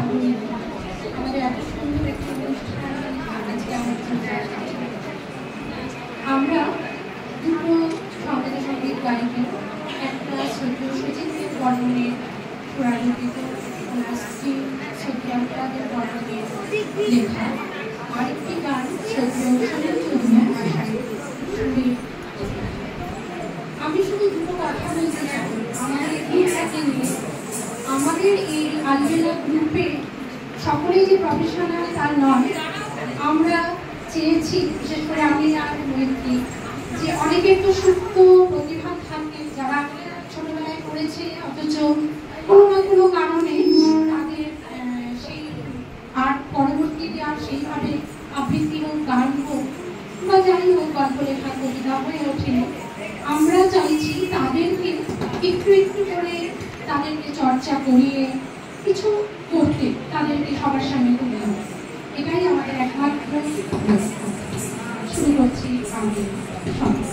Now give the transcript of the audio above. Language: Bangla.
আমাদের এত সুন্দর একটি অনুষ্ঠান আজকে আমরা দুটো সঙ্গীত গাইকে একটা শ্রদ্ধেয় সুচিত্রের বর্ণনের সুরারোপিত স্ত্রী শ্রদ্ধাদের বর্ণনের লেখা আরেকটি গান শ্রদ্ধেয় সুনীল চৌধুরীর ভাষায় সুরে। আমি শুধু দুটো কথা বলতে চাই আমাদের গ্রুপটাকে নিয়ে। আমাদের এই আলবেলা গ্রুপে সকলেই যে প্রফেশনাল তার নয়, আমরা চেয়েছি বিশেষ করে আমি আর মৈত্রী যে অনেকের তো সুপ্ত প্রতিভা থাকে যারা ছোটবেলায় করেছে অথচ কোনো না কোনো কারণে তাদের সেই আর পরবর্তীতে আর সেইভাবে আবৃত্তি হোক গান হোক বা যাই হোক গল্প লেখা কবিতা হয়ে ওঠেনি। আমরা চাইছি তাদেরকে একটু একটু করে তাদেরকে চর্চা করিয়ে কিছু করতে, তাদেরকে সবার সামনে তুলে ধরতে। এটাই আমাদের একমাত্র শুরু করছি আমাদের সঙ্গে।